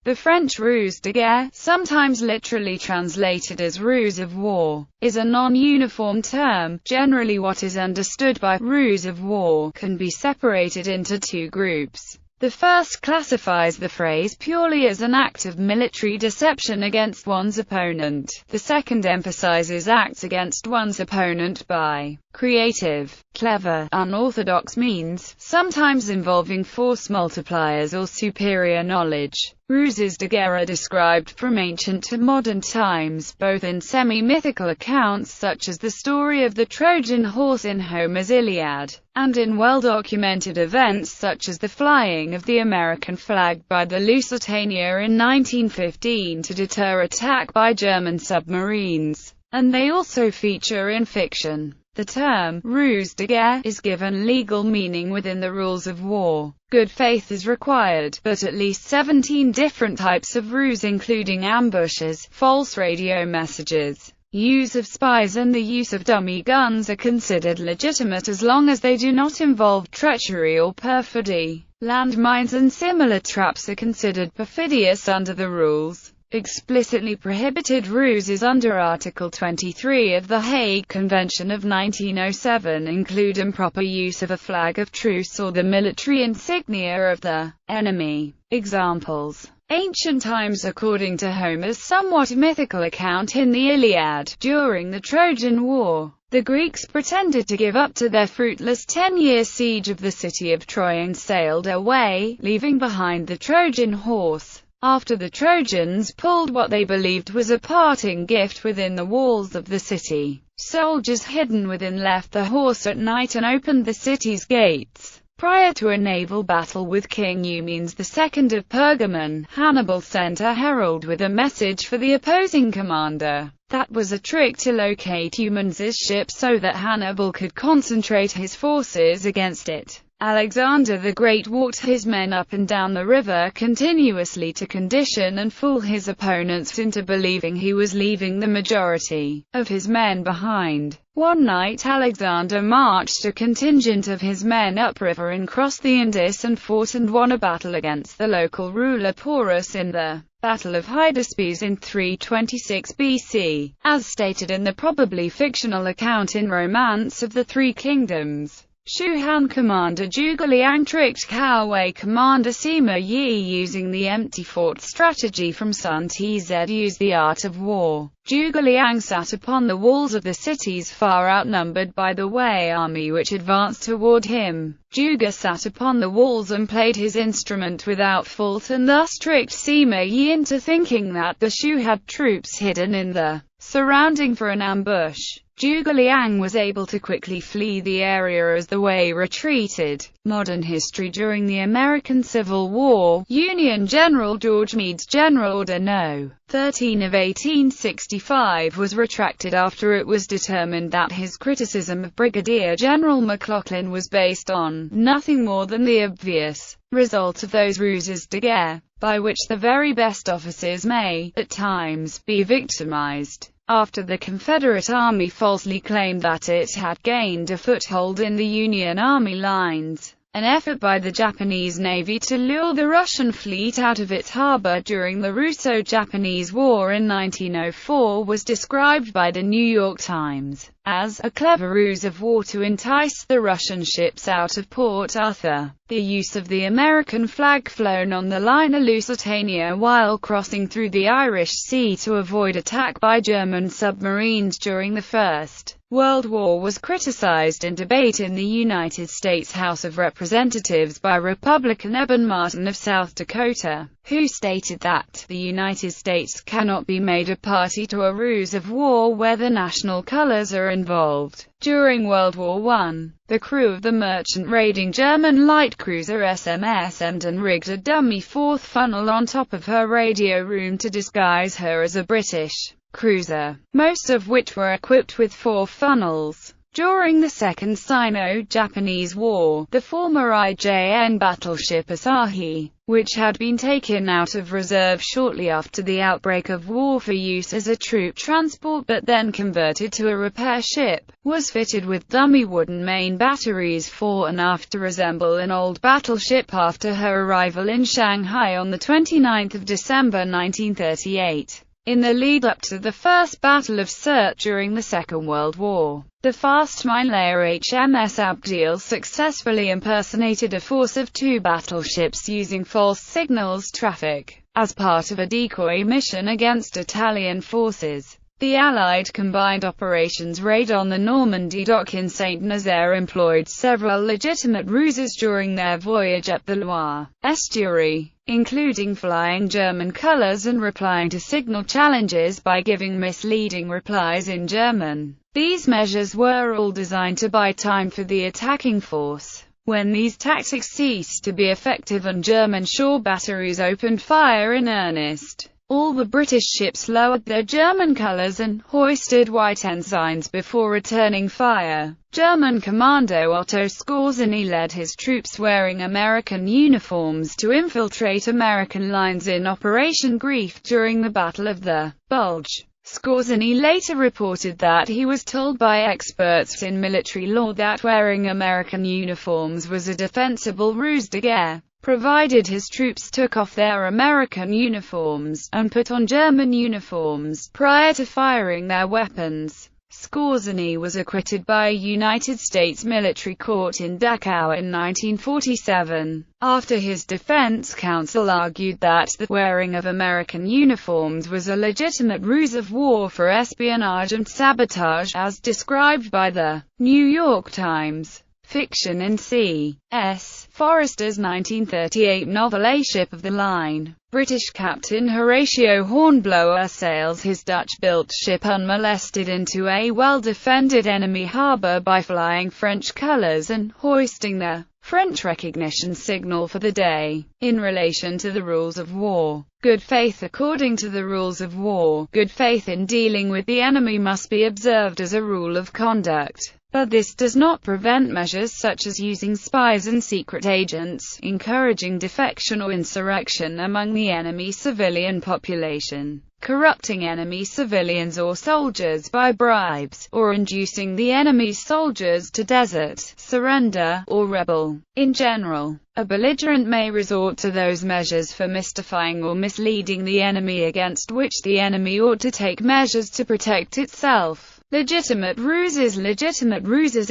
The French ruse de guerre, sometimes literally translated as ruse of war, is a non-uniform term. Generally, what is understood by ruse of war can be separated into two groups. The first classifies the phrase purely as an act of military deception against one's opponent. The second emphasizes acts against one's opponent by creative, clever, unorthodox means, sometimes involving force multipliers or superior knowledge. Ruses de guerre are described from ancient to modern times, both in semi-mythical accounts such as the story of the Trojan horse in Homer's Iliad, and in well-documented events such as the flying of the American flag by the Lusitania in 1915 to deter attack by German submarines, and they also feature in fiction. The term ruse de guerre is given legal meaning within the rules of war. Good faith is required, but at least 17 different types of ruse including ambushes, false radio messages, use of spies and the use of dummy guns are considered legitimate as long as they do not involve treachery or perfidy. Landmines and similar traps are considered perfidious under the rules. Explicitly prohibited ruses under Article 23 of the Hague Convention of 1907 include improper use of a flag of truce or the military insignia of the enemy. Examples: ancient times. According to Homer's somewhat mythical account in the Iliad, during the Trojan War, the Greeks pretended to give up to their fruitless 10-year siege of the city of Troy and sailed away, leaving behind the Trojan horse. After the Trojans pulled what they believed was a parting gift within the walls of the city, soldiers hidden within left the horse at night and opened the city's gates. Prior to a naval battle with King Eumenes II of Pergamon, Hannibal sent a herald with a message for the opposing commander. That was a trick to locate Eumenes' ship so that Hannibal could concentrate his forces against it. Alexander the Great walked his men up and down the river continuously to condition and fool his opponents into believing he was leaving the majority of his men behind. One night Alexander marched a contingent of his men upriver and crossed the Indus and fought and won a battle against the local ruler Porus in the Battle of Hydaspes in 326 BC, as stated in the probably fictional account in Romance of the Three Kingdoms. Shu Han commander Zhuge Liang tricked Cao commander Sima Yi using the empty fort strategy from Sun Tzu used the art of war. Zhuge Liang sat upon the walls of the cities far outnumbered by the Wei army which advanced toward him. Zhuge sat upon the walls and played his instrument without fault and thus tricked Sima Yi into thinking that the Shu had troops hidden in the surrounding for an ambush. Zhuge Liang was able to quickly flee the area as the Wei retreated. Modern history. During the American Civil War, Union General George Meade's General Order No. 13 of 1865 was retracted after it was determined that his criticism of Brigadier General McLaughlin was based on nothing more than the obvious result of those ruses de guerre, by which the very best officers may, at times, be victimized. After the Confederate Army falsely claimed that it had gained a foothold in the Union Army lines, an effort by the Japanese Navy to lure the Russian fleet out of its harbor during the Russo-Japanese War in 1904 was described by the New York Times as a clever ruse of war to entice the Russian ships out of Port Arthur. The use of the American flag flown on the liner Lusitania while crossing through the Irish Sea to avoid attack by German submarines during the First World War was criticized in debate in the United States House of Representatives by Republican Eben Martin of South Dakota, who stated that the United States cannot be made a party to a ruse of war where the national colors are involved. During World War I, the crew of the merchant raiding German light cruiser SMS Emden rigged a dummy fourth funnel on top of her radio room to disguise her as a British cruiser, most of which were equipped with 4 funnels. During the Second Sino-Japanese War, the former IJN battleship Asahi which had been taken out of reserve shortly after the outbreak of war for use as a troop transport but then converted to a repair ship, was fitted with dummy wooden main batteries fore and aft to resemble an old battleship after her arrival in Shanghai on 29 December 1938. In the lead-up to the First Battle of Sirte during the Second World War, the fast mine-layer HMS Abdeel successfully impersonated a force of 2 battleships using false signals traffic, as part of a decoy mission against Italian forces. The Allied Combined Operations raid on the Normandy dock in Saint-Nazaire employed several legitimate ruses during their voyage up the Loire estuary, including flying German colors and replying to signal challenges by giving misleading replies in German. These measures were all designed to buy time for the attacking force. When these tactics ceased to be effective and German shore batteries opened fire in earnest, all the British ships lowered their German colors and hoisted white ensigns before returning fire. German Commando Otto Skorzeny led his troops wearing American uniforms to infiltrate American lines in Operation Grief during the Battle of the Bulge. Skorzeny later reported that he was told by experts in military law that wearing American uniforms was a defensible ruse de guerre, provided his troops took off their American uniforms and put on German uniforms prior to firing their weapons. Skorzeny was acquitted by a United States military court in Dachau in 1947, after his defense counsel argued that the wearing of American uniforms was a legitimate ruse of war for espionage and sabotage, as described by the New York Times. Fiction in C.S. Forrester's 1938 novel A Ship of the Line. British Captain Horatio Hornblower sails his Dutch-built ship unmolested into a well-defended enemy harbour by flying French colours and hoisting the French recognition signal for the day. In relation to the rules of war, good faith. According to the rules of war, good faith in dealing with the enemy must be observed as a rule of conduct. But this does not prevent measures such as using spies and secret agents, encouraging defection or insurrection among the enemy civilian population, corrupting enemy civilians or soldiers by bribes, or inducing the enemy's soldiers to desert, surrender, or rebel. In general, a belligerent may resort to those measures for mystifying or misleading the enemy against which the enemy ought to take measures to protect itself. Legitimate ruses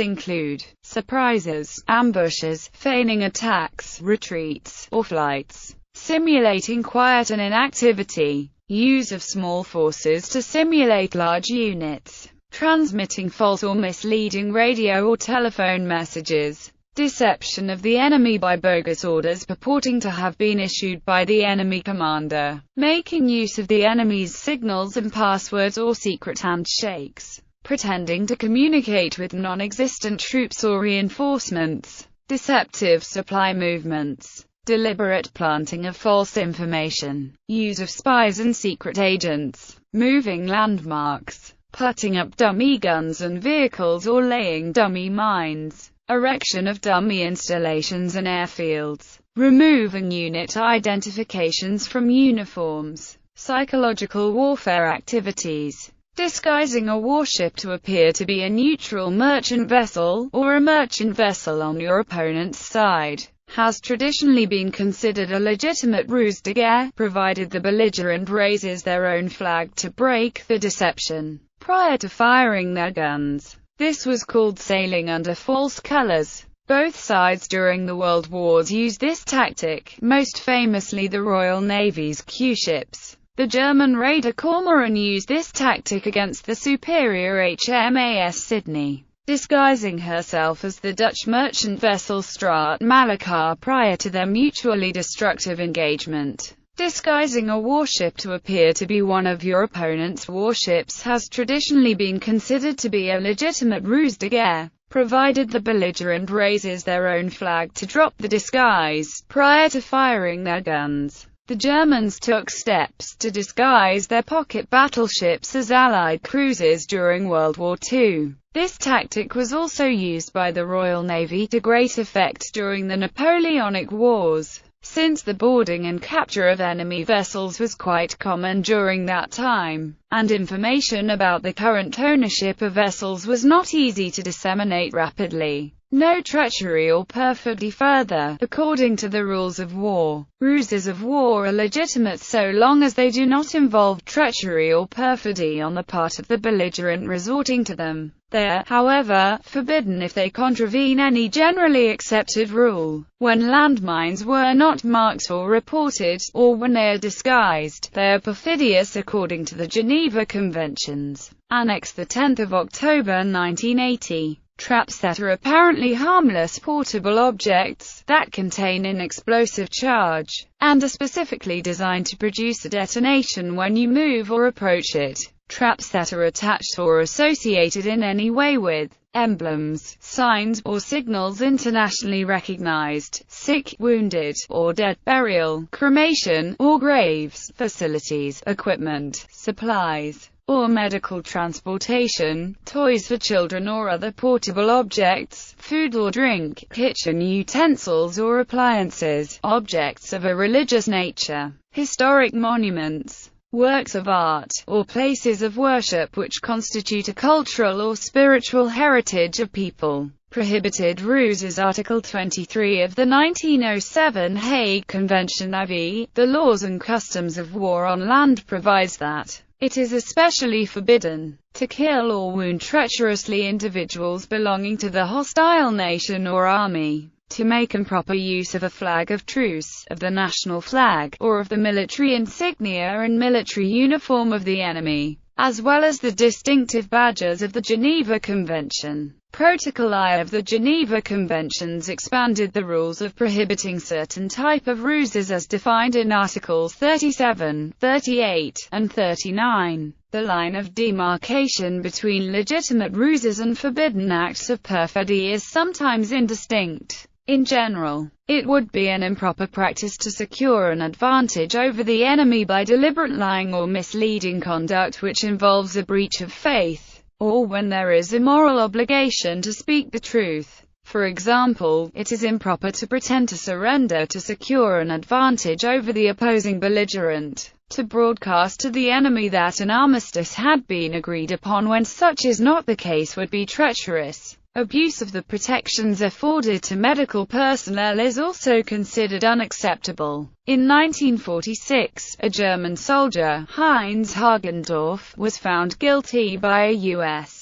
include surprises, ambushes, feigning attacks, retreats, or flights, simulating quiet and inactivity, use of small forces to simulate large units, transmitting false or misleading radio or telephone messages, deception of the enemy by bogus orders purporting to have been issued by the enemy commander, making use of the enemy's signals and passwords or secret handshakes, pretending to communicate with non-existent troops or reinforcements, deceptive supply movements, deliberate planting of false information, use of spies and secret agents, moving landmarks, putting up dummy guns and vehicles or laying dummy mines, erection of dummy installations and airfields, removing unit identifications from uniforms, psychological warfare activities, disguising a warship to appear to be a neutral merchant vessel, or a merchant vessel on your opponent's side, has traditionally been considered a legitimate ruse de guerre, provided the belligerent raises their own flag to break the deception prior to firing their guns. This was called sailing under false colors. Both sides during the World Wars used this tactic, most famously the Royal Navy's Q-ships. The German raider Cormoran used this tactic against the superior HMAS Sydney, disguising herself as the Dutch merchant vessel Straat Malakar prior to their mutually destructive engagement. Disguising a warship to appear to be one of your opponent's warships has traditionally been considered to be a legitimate ruse de guerre, provided the belligerent raises their own flag to drop the disguise prior to firing their guns. The Germans took steps to disguise their pocket battleships as Allied cruisers during World War II. This tactic was also used by the Royal Navy to great effect during the Napoleonic Wars. since the boarding and capture of enemy vessels was quite common during that time, and information about the current ownership of vessels was not easy to disseminate rapidly. No treachery or perfidy further. According to the rules of war, ruses of war are legitimate so long as they do not involve treachery or perfidy on the part of the belligerent resorting to them. They are, however, forbidden if they contravene any generally accepted rule. When landmines were not marked or reported, or when they are disguised, they are perfidious according to the Geneva Conventions. Annex 10 October 1980. Traps that are apparently harmless portable objects, that contain an explosive charge, and are specifically designed to produce a detonation when you move or approach it. Traps that are attached or associated in any way with emblems, signs, or signals internationally recognized, sick, wounded, or dead, burial, cremation, or graves, facilities, equipment, supplies, or medical transportation, toys for children or other portable objects, food or drink, kitchen utensils or appliances, objects of a religious nature, historic monuments, works of art, or places of worship which constitute a cultural or spiritual heritage of people. Prohibited ruses. Article 23 of the 1907 Hague Convention IV, the Laws and Customs of War on Land provides that it is especially forbidden to kill or wound treacherously individuals belonging to the hostile nation or army, to make improper use of a flag of truce, of the national flag, or of the military insignia and military uniform of the enemy, as well as the distinctive badges of the Geneva Convention. Protocol I of the Geneva Conventions expanded the rules of prohibiting certain type of ruses as defined in Articles 37, 38, and 39. The line of demarcation between legitimate ruses and forbidden acts of perfidy is sometimes indistinct. In general, it would be an improper practice to secure an advantage over the enemy by deliberate lying or misleading conduct which involves a breach of faith, or when there is a moral obligation to speak the truth. For example, it is improper to pretend to surrender to secure an advantage over the opposing belligerent, to broadcast to the enemy that an armistice had been agreed upon when such is not the case would be treacherous. Abuse of the protections afforded to medical personnel is also considered unacceptable. In 1946, a German soldier, Heinz Hagendorf, was found guilty by a U.S.